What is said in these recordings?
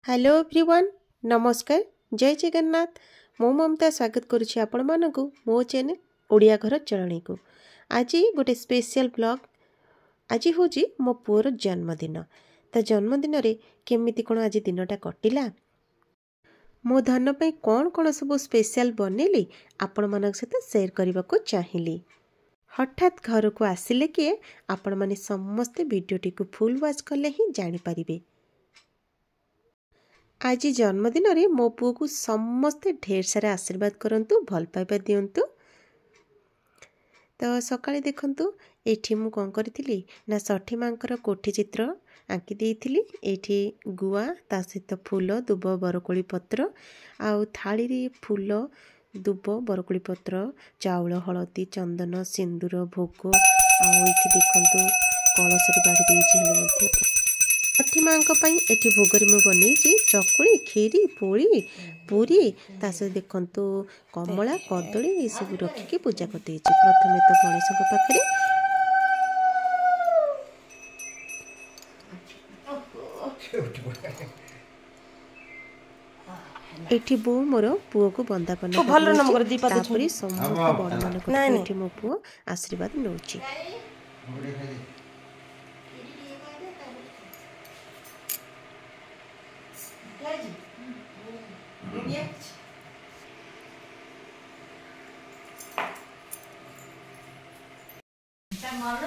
Hello everyone नमस्कार जय जगन्नाथ मो ममता स्वागत करुछि आपण मानकु मो चैनल ओडिया घर चलणी को। आज गोटे स्पेशल ब्लॉग आज हूँ मो पुअर जन्मदिन। तो जन्मदिन रे केमिति कोन आज दिनटा कटिला मो धन पे कौन कौन सब स्पेशल बनेली आपण मानक सहित शेयर करने को चाहिए। हठात घर को आसिले किए आपण माने समस्ते वीडियोटी को फुल वॉच कले ही जानी परिबे। आज जन्मदिन रे मो पुओ को समस्ते ढेर सारा आशीर्वाद करंतु भल पाइबा दियंतु। तो सकाळे देखंतु एठी मु कोन करथिली ना षठी मांकर कोठी चित्र आंकी देइथिली। एठी गुआ ता सहित फूल दुब बरकोली पत्र आउ थाली रे फूल दुब बरकोली पत्र चाउल हलदी चंदन सिंदूर भोग आउ एठी देखंतु कलश रे बाड़ी देइछि हेले मध्ये षठी माँ एटी भोगर मुझे बनई चकुली खीरी पोली पूरी तास देखु कमला कदली ये सब रखिकी पूजा करदे। प्रथमे तो गणेश पाखे एठी बो मोर पुओ को बंदापन समूह बड़ मान मो पुओ आशीर्वाद नौची।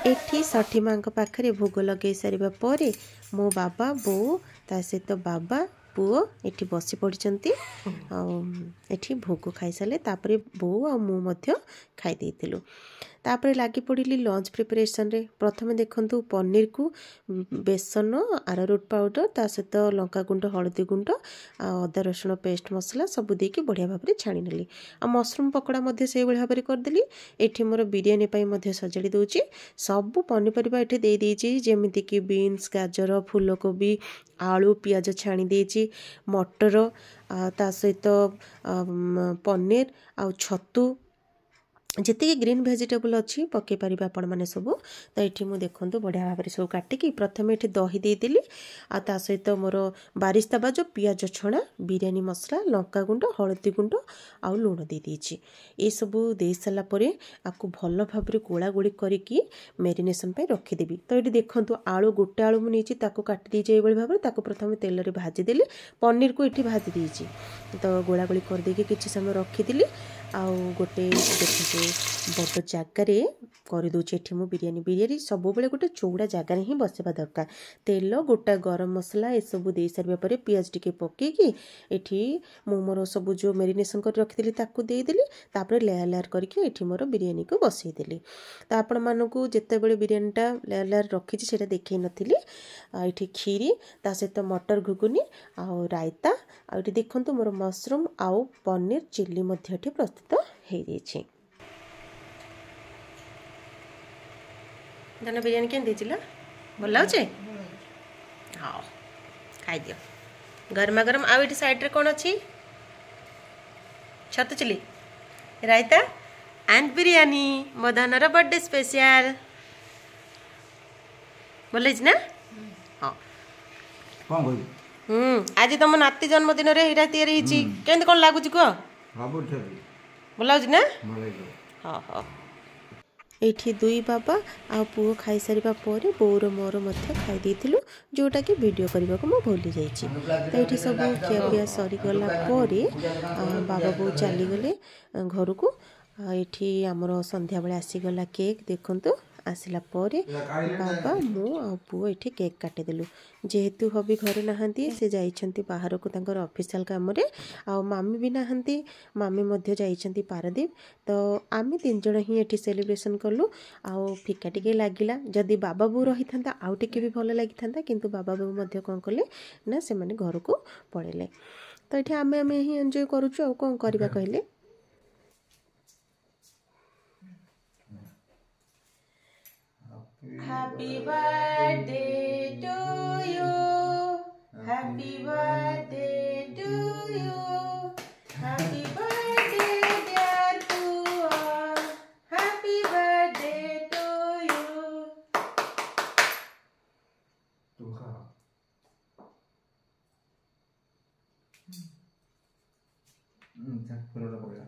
एठी षठी माँ पाखे भोग लगे सारा पर मो बाबा बो ता सहित बाबा पुओ एठी बसी पड़ती एठी भोग खाई सारे तापरे बो आ मु मध्य खाई देइथिलु। तापरे लागी पड़िली लंच प्रिपरेशन रे। प्रथमे देखंतु पनीर को बेसन आरारोट पाउडर ता सहित लंका गुंड हलदी गुंड अदा रसुण पेस्ट मसला सब देकी बढ़िया भाव में छाणी नेली। आ मशरूम पकोड़ा मध्य से भाव में करदेली। एठी मोर बिरियानी पई मध्य सजाड़ी दउची सब पनीपरिबा एठी दे देइची जेमिति कि बीन्स गाजर फूलकोबी आलू पियाज छाणी देइची मटर ता सहित पनीर आ छतु जितकी ग्रीन वेजिटेबल अच्छी पकई पारे आपण मैंने सब। तो ये मुझे देखूँ बढ़िया भाव में सब काटिकी प्रथम ये दही देदेली आ सहित मोर बारिस्ता बाज पियाज छणा बिरियानी मसला लंका गुंड हलदी गुंड आउ लुण दे देइछि। ये सब दे सारापर आपको भल भाव में गोला गोली करके मेरिनेशन पे रखीदेवी। तो ये देखूँ आलू गोटे आलू मुझे काटी देजे ये भाव में प्रथम तेल रे भाजीदेली पनीर को ये भाजी देइछि। तो गोला गोली करदे किसी समय रखीदी आउ गोटे देखो बड़ जगार करदे मु बिरियानी बिरियानी सब बेले गोटे चौड़ा जगार ही बसवा दरकार। तेल गोटा गरम मसला ये सब दे सारे पर पियाज टिके पकईकी एठी मु मोर सब जो मेरिनेशन कर रखी ताकू देदेली तापर लेयर लेयर करके एठी मोर बिरियानी को बसईदेली। तो आपण मानकू जिते बड़े बिरियानीटा लेयर लेयर रखी से देखई नथिली। एठी खीरी ता सहित मटर घुगुनी आउ रायता आ देखंतु मोर मशरूम आउ पनीर चिल्ली मध्य प्रस्तुत हो जाइए। दाना बिरियानी केन देजिला भल लागे हाँ खाई दियो गरमा गरम। आउ ये साइड रे कौन अच्छी छतु चिली रायता एंड बिरियानी मो धनर बर्थडे स्पेशल भल ना हाँ आज तुम नाती जन्मदिन रे हीरा तैयारी हिची केंद कोन लागुची को भल लागे ना हाँ हाँ। एठी दुई बाबा आ पुओ खाई सारिबा पर बोर मोर मध्य खाई देइथिलु जोटा कि वीडियो करबा को मो भूली जाइछि। तो एठी सब खिया सरी गला पर बाबा बो चली गले घर को। एठी हमर संध्या बेले आसीगला केक देखंतु आसिला पर बाबा मु आ पुओ एठी केक काटिदेलु। जेहेतु हबी घरे नहांती से जाइछंती बाहर को तांकर ऑफिशियल काम रे आ मामी भी नहांती मामी मध्य जाइछंती पारादीप। तो आमे तीन जण ही एठी सेलिब्रेशन कलु आ फिका टिके लागिला। जदि बाबा बो रही थांता आउ टिके भी भल लागि थांता किंतु बाबा बो मध्य कोन कले ना से माने घर को पळेले। तो एठी आमे आमे ही एन्जॉय करूछु आ कोन करबा कहले। Happy birthday to you. Happy birthday to you. Happy birthday dear Pua. Happy birthday to you. ଫୁଲଟା ପଡ଼ିଲା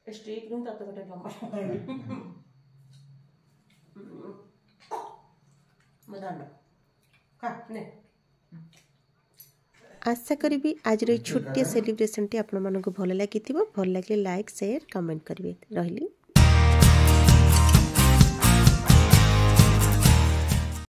स्ट्रीक दूँ तब तक जमा आशा करी आज छोटिया सेलिब्रेशन टी आपण मानक भल लगी भल लगे लाइक शेयर कमेंट करेंगे रही।